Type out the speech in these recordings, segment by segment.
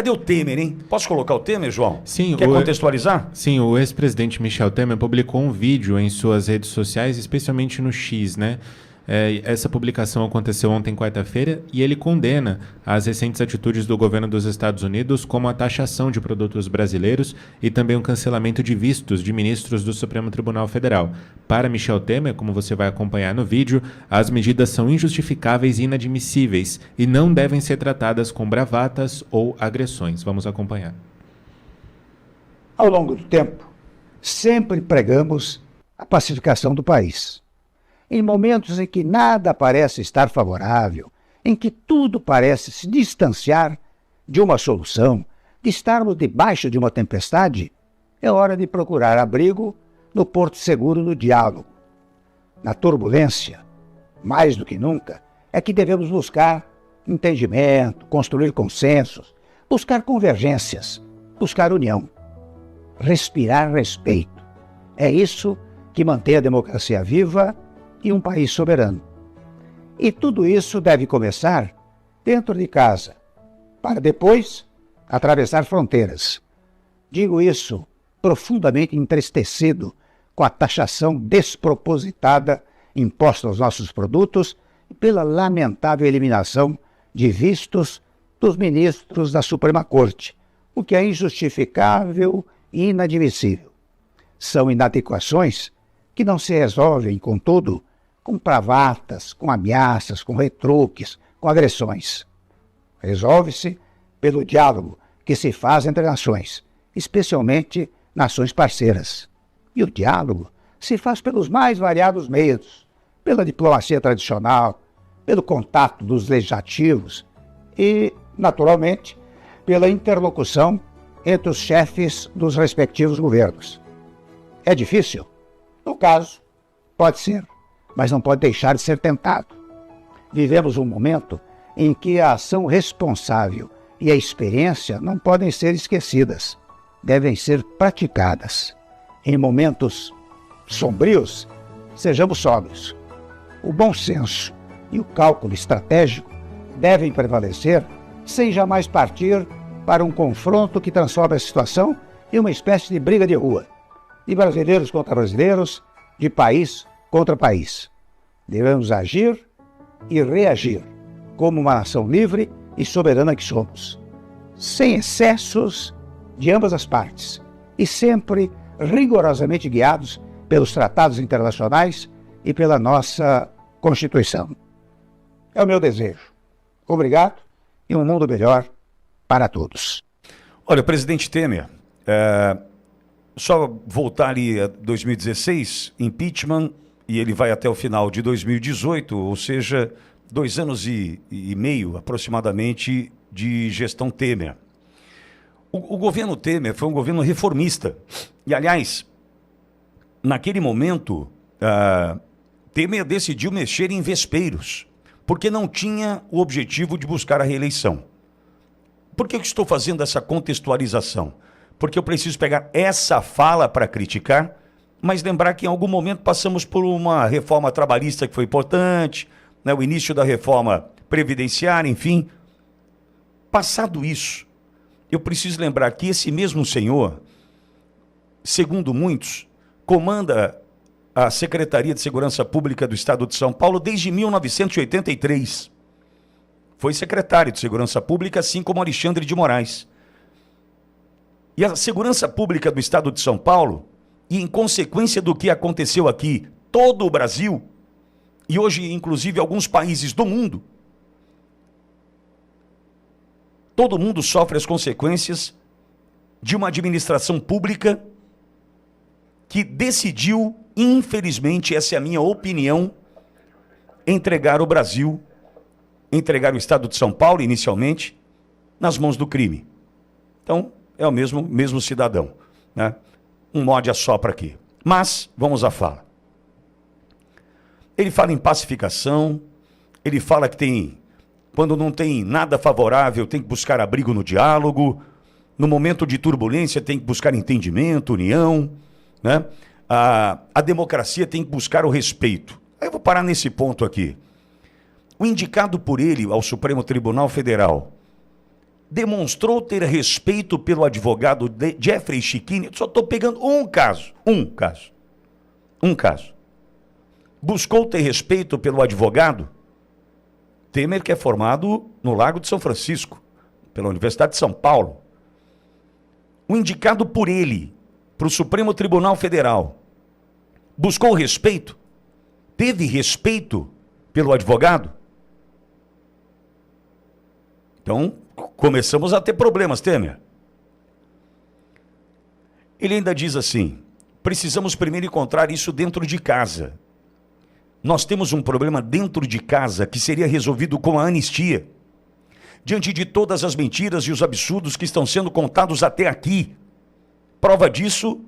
Cadê o Temer, hein? Posso colocar o Temer, João? Sim. Quer contextualizar? Sim, o ex-presidente Michel Temer publicou um vídeo em suas redes sociais, especialmente no X, né? Essa publicação aconteceu ontem, quarta-feira, e ele condena as recentes atitudes do governo dos Estados Unidos, como a taxação de produtos brasileiros e também o cancelamento de vistos de ministros do Supremo Tribunal Federal. Para Michel Temer, como você vai acompanhar no vídeo, as medidas são injustificáveis e inadmissíveis e não devem ser tratadas com bravatas ou agressões. Vamos acompanhar. Ao longo do tempo, sempre pregamos a pacificação do país. Em momentos em que nada parece estar favorável, em que tudo parece se distanciar de uma solução, de estarmos debaixo de uma tempestade, é hora de procurar abrigo no porto seguro do diálogo. Na turbulência, mais do que nunca, é que devemos buscar entendimento, construir consensos, buscar convergências, buscar união, respirar respeito. É isso que mantém a democracia viva e um país soberano. E tudo isso deve começar dentro de casa, para depois atravessar fronteiras. Digo isso profundamente entristecido com a taxação despropositada imposta aos nossos produtos e pela lamentável eliminação de vistos dos ministros da Suprema Corte, o que é injustificável e inadmissível. São inadequações que não se resolvem, contudo, com bravatas, com ameaças, com retruques, com agressões. Resolve-se pelo diálogo que se faz entre nações, especialmente nações parceiras. E o diálogo se faz pelos mais variados meios, pela diplomacia tradicional, pelo contato dos legislativos e, naturalmente, pela interlocução entre os chefes dos respectivos governos. É difícil? No caso, pode ser, mas não pode deixar de ser tentado. Vivemos um momento em que a ação responsável e a experiência não podem ser esquecidas, devem ser praticadas. Em momentos sombrios, sejamos sóbrios. O bom senso e o cálculo estratégico devem prevalecer sem jamais partir para um confronto que transforme a situação em uma espécie de briga de rua, de brasileiros contra brasileiros, de país contra país. Devemos agir e reagir como uma nação livre e soberana que somos, sem excessos de ambas as partes e sempre rigorosamente guiados pelos tratados internacionais e pela nossa Constituição. É o meu desejo. Obrigado e um mundo melhor para todos. Olha, presidente Temer, só voltar ali a 2016, impeachment, e ele vai até o final de 2018, ou seja, 2 anos e meio aproximadamente de gestão Temer. O governo Temer foi um governo reformista. E, aliás, naquele momento, Temer decidiu mexer em vespeiros, porque não tinha o objetivo de buscar a reeleição. Por que eu estou fazendo essa contextualização? Porque eu preciso pegar essa fala para criticar, mas lembrar que em algum momento passamos por uma reforma trabalhista que foi importante, né, o início da reforma previdenciária, enfim. Passado isso, eu preciso lembrar que esse mesmo senhor, segundo muitos, comanda a Secretaria de Segurança Pública do Estado de São Paulo desde 1983. Foi secretário de Segurança Pública, assim como Alexandre de Moraes. E a Segurança Pública do Estado de São Paulo, e em consequência do que aconteceu aqui, todo o Brasil, e hoje, inclusive, alguns países do mundo, todo mundo sofre as consequências de uma administração pública que decidiu, infelizmente, essa é a minha opinião, entregar o Brasil, entregar o Estado de São Paulo, inicialmente, nas mãos do crime. Então, é o mesmo cidadão, né? Um mod assopra aqui. Mas, vamos à fala. Ele fala em pacificação, ele fala que quando não tem nada favorável, tem que buscar abrigo no diálogo, no momento de turbulência tem que buscar entendimento, união, né? A democracia tem que buscar o respeito. Aí eu vou parar nesse ponto aqui. O indicado por ele ao Supremo Tribunal Federal demonstrou ter respeito pelo advogado Jeffrey Schickini. Só estou pegando um caso. Buscou ter respeito pelo advogado Temer, que é formado no Largo de São Francisco, pela Universidade de São Paulo. O indicado por ele para o Supremo Tribunal Federal buscou respeito? Teve respeito pelo advogado? Então, começamos a ter problemas, Temer. Ele ainda diz assim: precisamos primeiro encontrar isso dentro de casa. Nós temos um problema dentro de casa que seria resolvido com a anistia. Diante de todas as mentiras e os absurdos que estão sendo contados até aqui. Prova disso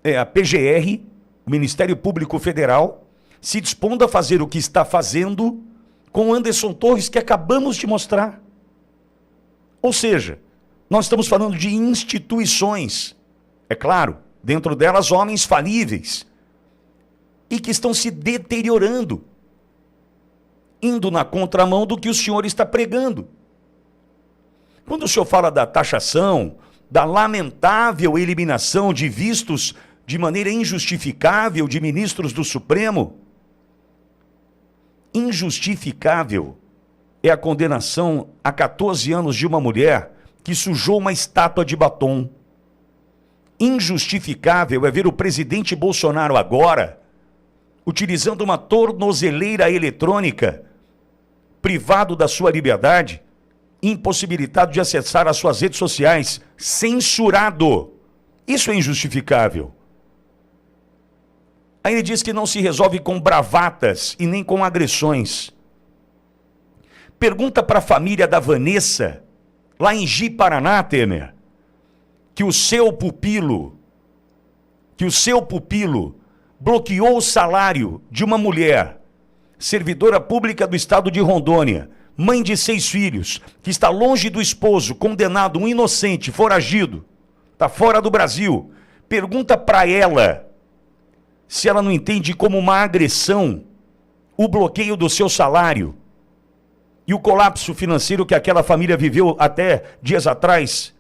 é a PGR, o Ministério Público Federal, se dispondo a fazer o que está fazendo com Anderson Torres, que acabamos de mostrar. Ou seja, nós estamos falando de instituições, é claro, dentro delas homens falíveis, e que estão se deteriorando, indo na contramão do que o senhor está pregando. Quando o senhor fala da taxação, da lamentável eliminação de vistos de maneira injustificável de ministros do Supremo, injustificável é a condenação a 14 anos de uma mulher que sujou uma estátua de batom. Injustificável é ver o presidente Bolsonaro agora utilizando uma tornozeleira eletrônica, privado da sua liberdade, impossibilitado de acessar as suas redes sociais, censurado. Isso é injustificável. Aí ele diz que não se resolve com bravatas e nem com agressões. Pergunta para a família da Vanessa, lá em Ji-Paraná, Temer, que o seu pupilo bloqueou o salário de uma mulher, servidora pública do estado de Rondônia, mãe de 6 filhos, que está longe do esposo, condenado, um inocente, foragido, está fora do Brasil. Pergunta para ela se ela não entende como uma agressão o bloqueio do seu salário e o colapso financeiro que aquela família viveu até dias atrás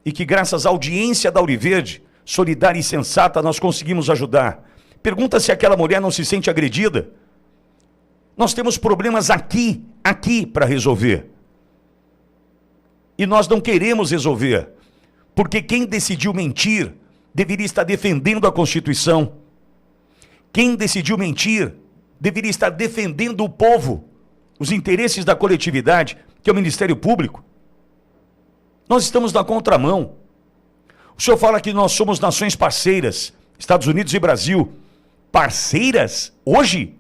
e que, graças à audiência da Auriverde, solidária e sensata, nós conseguimos ajudar. Pergunta se aquela mulher não se sente agredida. Nós temos problemas aqui para resolver. E nós não queremos resolver, porque quem decidiu mentir deveria estar defendendo a Constituição. Quem decidiu mentir deveria estar defendendo o povo, os interesses da coletividade, que é o Ministério Público. Nós estamos na contramão. O senhor fala que nós somos nações parceiras, Estados Unidos e Brasil. Parceiras? Hoje?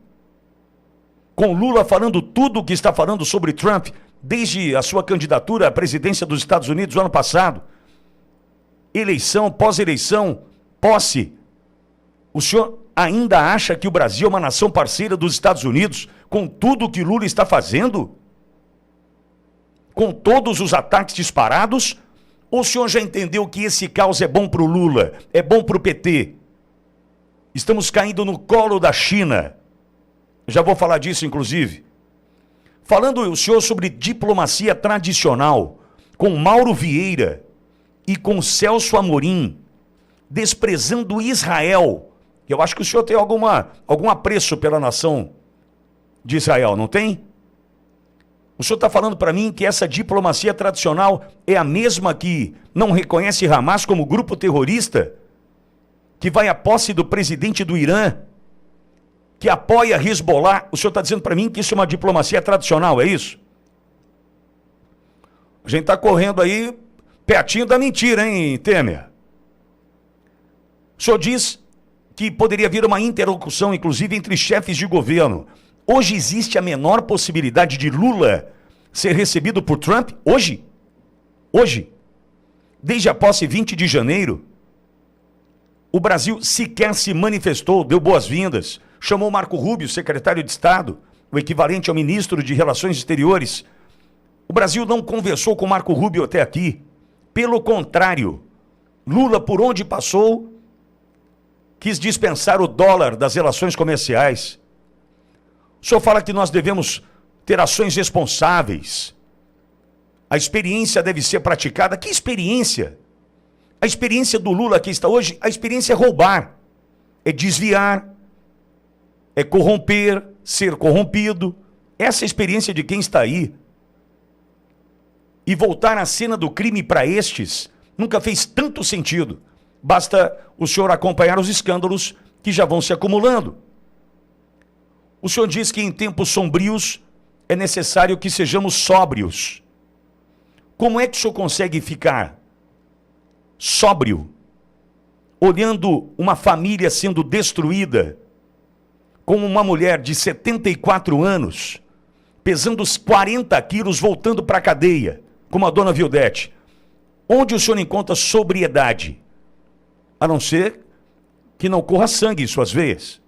Com Lula falando tudo o que está falando sobre Trump, desde a sua candidatura à presidência dos Estados Unidos no ano passado. Eleição, pós-eleição, posse. O senhor ainda acha que o Brasil é uma nação parceira dos Estados Unidos, com tudo o que Lula está fazendo? Com todos os ataques disparados? Ou o senhor já entendeu que esse caos é bom para o Lula, é bom para o PT? Estamos caindo no colo da China. Já vou falar disso, inclusive. Falando o senhor sobre diplomacia tradicional, com Mauro Vieira e com Celso Amorim, desprezando Israel. Eu acho que o senhor tem algum apreço pela nação de Israel, não tem? O senhor está falando para mim que essa diplomacia tradicional é a mesma que não reconhece Hamas como grupo terrorista, que vai à posse do presidente do Irã, que apoia Hezbollah. O senhor está dizendo para mim que isso é uma diplomacia tradicional, é isso? A gente está correndo aí pertinho da mentira, hein, Temer? O senhor diz que poderia haver uma interlocução, inclusive, entre chefes de governo. Hoje existe a menor possibilidade de Lula ser recebido por Trump? Hoje? Hoje? Desde a posse 20 de janeiro, o Brasil sequer se manifestou, deu boas-vindas, chamou Marco Rubio, secretário de Estado, o equivalente ao ministro de Relações Exteriores. O Brasil não conversou com Marco Rubio até aqui. Pelo contrário, Lula, por onde passou, quis dispensar o dólar das relações comerciais. O senhor fala que nós devemos ter ações responsáveis. A experiência deve ser praticada. Que experiência? A experiência do Lula que está hoje, a experiência é roubar, é desviar, é corromper, ser corrompido. Essa é a experiência de quem está aí. E voltar à cena do crime para estes nunca fez tanto sentido. Basta o senhor acompanhar os escândalos que já vão se acumulando. O senhor diz que em tempos sombrios é necessário que sejamos sóbrios. Como é que o senhor consegue ficar sóbrio, olhando uma família sendo destruída, como uma mulher de 74 anos, pesando os 40 quilos, voltando para a cadeia, como a dona Vildete? Onde o senhor encontra sobriedade? A não ser que não corra sangue em suas veias.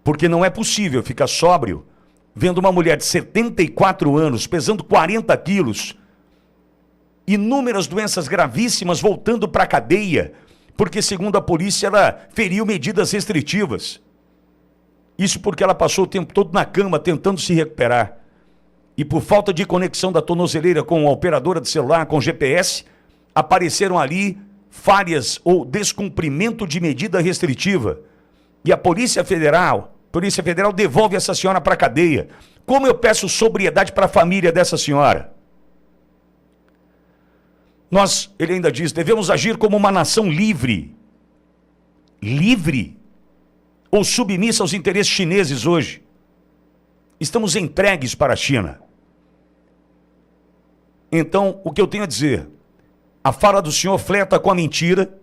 Porque não é possível ficar sóbrio vendo uma mulher de 74 anos, pesando 40 quilos, inúmeras doenças gravíssimas, voltando para a cadeia, porque, segundo a polícia, ela feriu medidas restritivas. Isso porque ela passou o tempo todo na cama, tentando se recuperar. E por falta de conexão da tornozeleira com a operadora de celular, com GPS, apareceram ali falhas ou descumprimento de medida restritiva. E a Polícia Federal devolve essa senhora para a cadeia. Como eu peço sobriedade para a família dessa senhora? Nós, ele ainda diz, devemos agir como uma nação livre. Livre? Ou submissa aos interesses chineses hoje? Estamos entregues para a China. Então, o que eu tenho a dizer? A fala do senhor fleta com a mentira,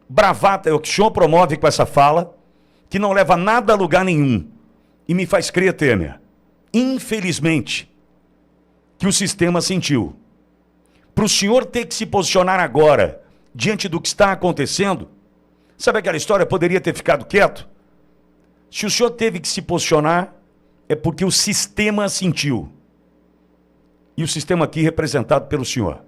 bravata é o que o senhor promove com essa fala, que não leva nada a lugar nenhum. E me faz crer, Temer, infelizmente, que o sistema sentiu. Para o senhor ter que se posicionar agora, diante do que está acontecendo, sabe aquela história, poderia ter ficado quieto? Se o senhor teve que se posicionar, é porque o sistema sentiu. E o sistema aqui representado pelo senhor.